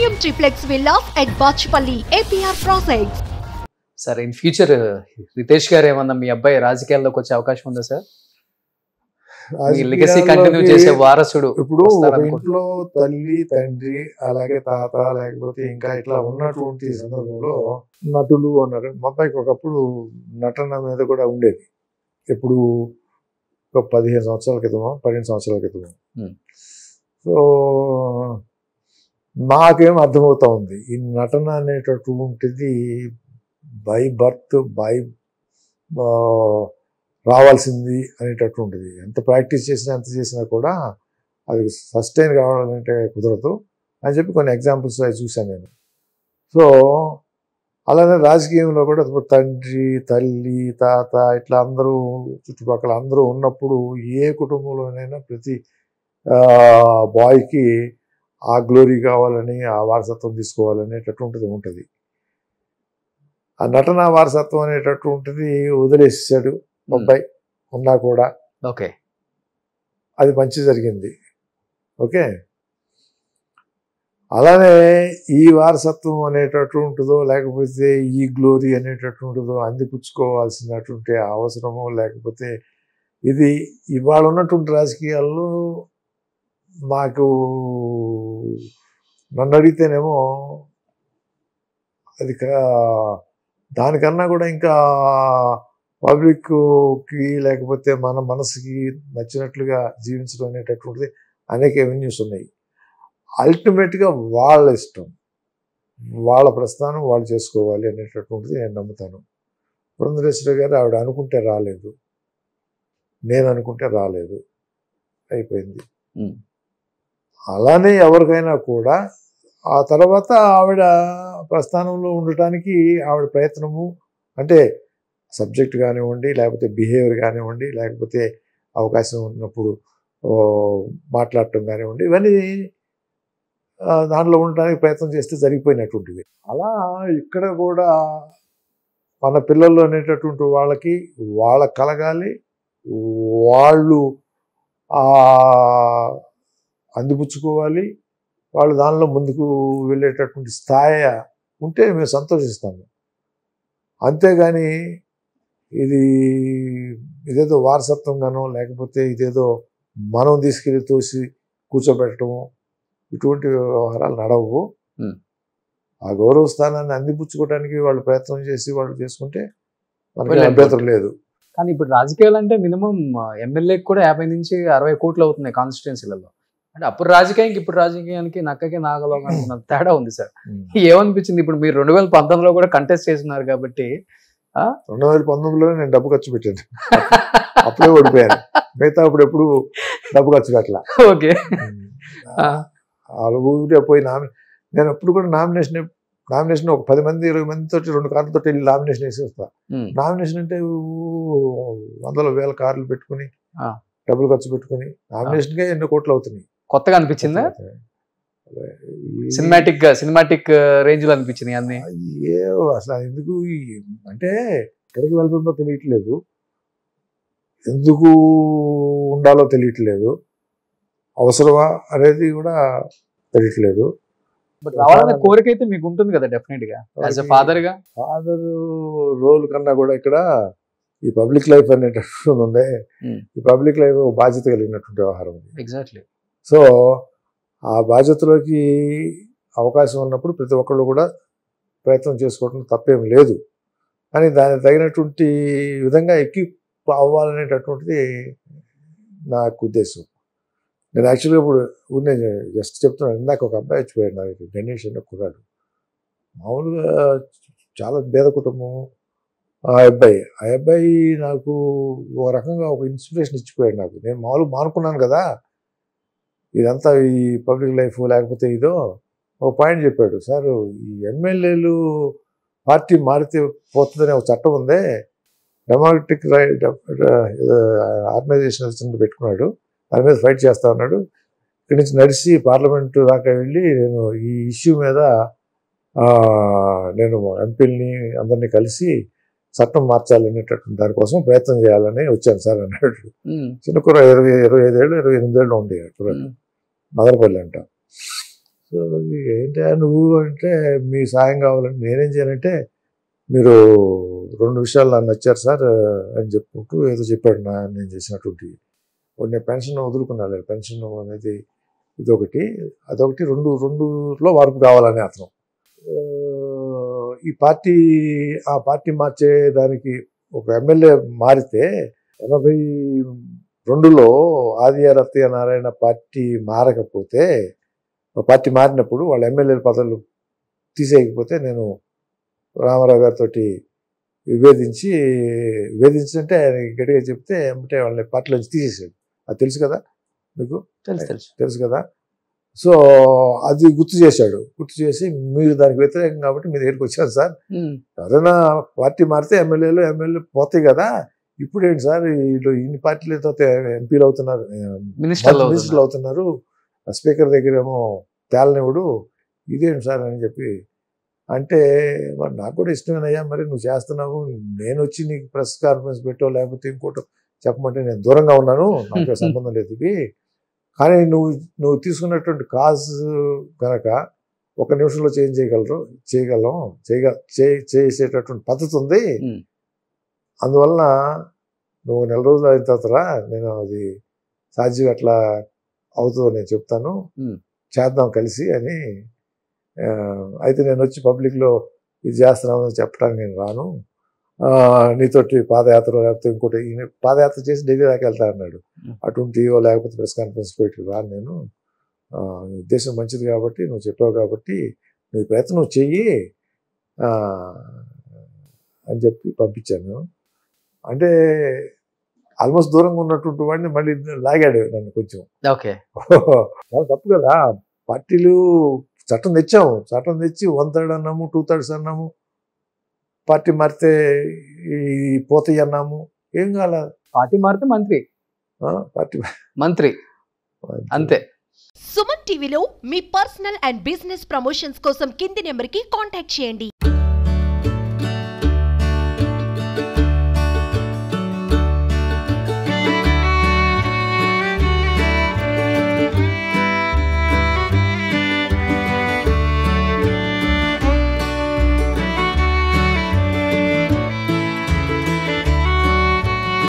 premium triplex villas at Bachpalli, APR Projects. Sir in future Ritesh గారు ఏమన్నా మీ అబ్బాయి రాజకీయాల్లోకి వచ్చే అవకాశం ఉందా సార్? మీ లెగసీ కంటిన్యూ చేసే వారసుడు ఇప్పుడు ఒక ఇంట్లో తల్లి తండ్రి అలాగే తాత లేకపోతే ఇంకా ఇట్లా ఉన్నటువంటి సందర్భంలో నటులు అన్నారు. మా అబ్బాయికి ఒకప్పుడు నటన మీద కూడా ఉండేది. ఎప్పుడు ఒక 15 సంవత్సరాల క్రితమో 12 సంవత్సరాల క్రితమో. సో నాకేం అర్థమవుతా ఉంది, ఈ నటన అనేటటువంటిది బై బర్త్ రావాల్సింది అనేటటువంటిది. ఎంత ప్రాక్టీస్ చేసినా ఎంత చేసినా కూడా అది సస్టైన్ కావాలంటే కుదరదు అని చెప్పి కొన్ని ఎగ్జాంపుల్స్ అవి చూశాను నేను. సో అలానే రాజకీయంలో కూడా తండ్రి తల్లి తాత ఇట్లా అందరూ చుట్టుపక్కల అందరూ ఉన్నప్పుడు ఏ కుటుంబంలోనైనా ప్రతి బాయ్కి ఆ గ్లోరీ కావాలని ఆ వారసత్వం తీసుకోవాలనేటటువంటిది ఉంటుంది. ఆ నటన వారసత్వం అనేటటువంటిది వదిలేసాడు అబ్బాయి ఉన్నా కూడా. ఓకే, అది మంచి జరిగింది. ఓకే, అలానే ఈ వారసత్వం అనేటటువంటిదో లేకపోతే ఈ గ్లోరీ అనేటటువంటిదో అందిపుచ్చుకోవాల్సినటువంటి అవసరమో లేకపోతే ఇది ఇవాళ ఉన్నటువంటి రాజకీయాల్లో నాకు నన్ను అడిగితేనేమో అది దానికన్నా కూడా ఇంకా పబ్లిక్కి లేకపోతే మన మనసుకి నచ్చినట్లుగా జీవించడం అనేటటువంటిది అనేక ఎవెన్యూస్ ఉన్నాయి. అల్టిమేట్గా వాళ్ళ ఇష్టం, వాళ్ళ ప్రస్థానం వాళ్ళు చేసుకోవాలి అనేటటువంటిది నేను నమ్ముతాను. పురంధరేశ్వరి గారు ఆవిడ అనుకుంటే రాలేదు, నేను అనుకుంటే రాలేదు, అయిపోయింది. అలానే ఎవరికైనా కూడా ఆ తర్వాత ఆవిడ ప్రస్థానంలో ఉండటానికి ఆవిడ ప్రయత్నము అంటే సబ్జెక్ట్ కానివ్వండి లేకపోతే బిహేవియర్ కానివ్వండి లేకపోతే అవకాశం ఉన్నప్పుడు మాట్లాడటం కానివ్వండి ఇవన్నీ దాంట్లో ఉండటానికి ప్రయత్నం చేస్తే జరిగిపోయినటువంటివి. అలా ఇక్కడ కూడా మన పిల్లలు అనేటటువంటి వాళ్ళకి వాళ్ళ కలగాలి, వాళ్ళు అందిపుచ్చుకోవాలి, వాళ్ళు దానిలో ముందుకు వెళ్ళేటటువంటి స్థాయి ఉంటే మేము సంతోషిస్తాము. అంతేగాని ఇదేదో వారసత్వంగానో లేకపోతే ఇదేదో మనం తీసుకెళ్ళి తోసి కూర్చోబెట్టడము ఇటువంటి వ్యవహారాలు నడవు. ఆ గౌరవ స్థానాన్ని అందిపుచ్చుకోవడానికి వాళ్ళు ప్రయత్నం చేసి వాళ్ళు చేసుకుంటే మనకి అభ్యంతరం లేదు. కానీ ఇప్పుడు రాజకీయాలు అంటే మినిమం ఎమ్మెల్యేకి కూడా 50 నుంచి 60 కోట్లు అవుతున్నాయి కాన్స్టిట్యున్సీలలో. అంటే అప్పుడు రాజకీయానికి ఇప్పుడు రాజకీయానికి నక్కకి నాగలో తేడా ఉంది సార్. ఏమనిపించింది ఇప్పుడు మీరు 2019లో కూడా కంటెస్ట్ చేస్తున్నారు కాబట్టి? 2019లో నేను డబ్బు ఖర్చు పెట్టాను, అప్పుడే ఓడిపోయాను. మిగతా అప్పుడు ఎప్పుడు డబ్బు ఖర్చు పెట్టాల. ఓకే, ఊరికే పోయి నేను అప్పుడు కూడా నామినేషన్ ఒక 10 మంది 20 మందితో 2 కార్లతో వెళ్ళి నామినేషన్ వేసి వస్తా. నామినేషన్ అంటే వందల వేల కార్లు పెట్టుకుని డబ్బులు ఖర్చు పెట్టుకుని నామినేషన్కే ఎన్నో కోట్లు అవుతున్నాయి. కొత్తగా అనిపించిందా? సినిమాటిక్ రేంజ్ లో అనిపించింది అన్ని. అసలు ఎందుకు అంటే ఎక్కడికి వెళ్తుందో తెలియట్లేదు, ఎందుకు ఉండాలో తెలియట్లేదు, అవసరమా అనేది కూడా తెలియట్లేదు. బట్ రావాలనే కోరిక అయితే మీకు ఉంటుంది కదా డెఫినెట్ గా యాజ్ ఎ ఫాదర్ గా. ఫాదర్ రోల్ కన్నా కూడా ఇక్కడ ఈ పబ్లిక్ లైఫ్ అనేటటువంటి ఉంది. ఈ పబ్లిక్ లైఫ్ బాధ్యత కలిగినటువంటి వ్యవహారం ఉంది. ఎగ్జాక్ట్లీ. సో ఆ బాధ్యతలోకి అవకాశం ఉన్నప్పుడు ప్రతి ఒక్కళ్ళు కూడా ప్రయత్నం చేసుకోవడం తప్పేం లేదు. కానీ దానికి తగినటువంటి విధంగా ఎక్విప్ అవ్వాలనేటటువంటిది నాకు ఉద్దేశం. నేను యాక్చువల్గా ఇప్పుడు నేను జస్ట్ చెప్తున్నాను, ఇందాక ఒక అబ్బాయి వచ్చిపోయాడు నాకు, గణేష్ అనే కుర్రాడు. మామూలుగా చాలా పేద కుటుంబం ఆ అబ్బాయి నాకు ఒక రకంగా ఒక ఇన్స్పిరేషన్ ఇచ్చిపోయాడు నాకు. నేను మామూలుగా మానుకున్నాను కదా ఇదంతా ఈ పబ్లిక్ లైఫ్ లేకపోతే ఇదో. ఒక పాయింట్ చెప్పాడు, సార్ ఈ ఎమ్మెల్యేలు పార్టీ మారితే పోతుందనే ఒక చట్టం ఉందే, డెమోక్రటిక్ ఆర్గనైజేషన్ పెట్టుకున్నాడు, దాని మీద ఫైట్ చేస్తా ఉన్నాడు. ఇక్కడి నుంచి నడిచి పార్లమెంటు దాకా వెళ్ళి నేను ఈ ఇష్యూ మీద నేను ఎంపీలని అందరినీ కలిసి చట్టం మార్చాలనేటటువంటి దానికోసం ప్రయత్నం చేయాలని వచ్చాను సార్ అన్నాడు. చిన్న కూర 25 ఏళ్ళు 28 ఏళ్ళు ఉంది మదనపల్లి అంట. సో ఏంటా నువ్వు అంటే మీ సాయం కావాలంటే నేనేం చేయనంటే మీరు 2 విషయాలు నాకు నచ్చారు సార్ అని చెప్పుకుంటూ ఏదో చెప్పాడు నేను చేసినటువంటి నేను పెన్షన్ వదులుకున్నాను. పెన్షన్ అనేది ఇదొకటి, అదొకటి, రెండులో మార్పు కావాలని అతను ఈ ఆ పార్టీ మార్చే దానికి ఒక ఎమ్మెల్యే మారితే 82లో ఆదియ రత్తయ్య నారాయణ పార్టీ మారకపోతే పార్టీ మారినప్పుడు వాళ్ళ ఎమ్మెల్యేల పదవులు తీసేయకపోతే నేను రామారావు గారితో విభేదించంటే ఆయన గట్టిగా చెప్తే అంటే వాళ్ళని పార్టీలోంచి తీసేసాడు. అది తెలుసు కదా మీకు? తెలుసు కదా. సో అది గుర్తు చేసి మీరు దానికి వ్యతిరేకం కాబట్టి మీ దగ్గరికి వచ్చాను సార్. ఎవరైనా పార్టీ మారితే ఎమ్మెల్యేలు పోతాయి కదా, ఇప్పుడు ఏంటి సార్ వీళ్ళు ఇన్ని పార్టీలతో ఎంపీలు అవుతున్నారు, మినిస్టర్లు అవుతున్నారు, స్పీకర్ దగ్గర ఏమో తేలనివ్వడు, ఇదేంటి సార్ అని చెప్పి అంటే మరి నాకు కూడా ఇష్టమేనయ్యా, మరి నువ్వు చేస్తున్నావు, నేను వచ్చి నీకు ప్రెస్ కాన్ఫరెన్స్ పెట్టో లేకపోతే ఇంకోటో చెప్పమంటే నేను దూరంగా ఉన్నాను, నాకు సంబంధం లేదు ఇది. కానీ నువ్వు తీసుకున్నటువంటి కాజ్ కనుక 1 నిమిషంలో చేసేటటువంటి పద్ధతి ఉంది. అందువలన నువ్వు 4 రోజులు అయిన తర్వాత నేను అది సాధ్యం ఎట్లా అవుతుందో నేను చెప్తాను, చేద్దాం కలిసి అని. అయితే నేను వచ్చి పబ్లిక్లో ఇది చేస్తున్నామని చెప్పడానికి నేను రాను, నీతోటి పాదయాత్ర లేకపోతే ఇంకోటి పాదయాత్ర చేసి ఢిల్లీ దాకా వెళ్తా అన్నాడు. అటువంటివో లేకపోతే ప్రెస్ కాన్ఫరెన్స్ పెట్టి రాను నేను, ఉద్దేశం మంచిది కాబట్టి నువ్వు చెప్పావు కాబట్టి నువ్వు ప్రయత్నం చెయ్యి అని చెప్పి పంపించాను. అంటే ఆల్మోస్ట్ దూరంగా ఉన్నటువంటి వాడిని మళ్ళీ లాగాడు నన్ను కొంచెం. చాలా తప్పు కదా. పార్టీలు చట్టం తెచ్చి 1/3 అన్నాము, 2/3 అన్నాము, పార్టీ మారితే పోతాయి అన్నాము, ఏం కాల. పార్టీ మారితే మంత్రి అంతే. సుమన్ టీవీలో మీ పర్సనల్ అండ్ బిజినెస్ ప్రమోషన్స్ కోసం కింది నెంబర్కి కాంటాక్ట్ చేయండి.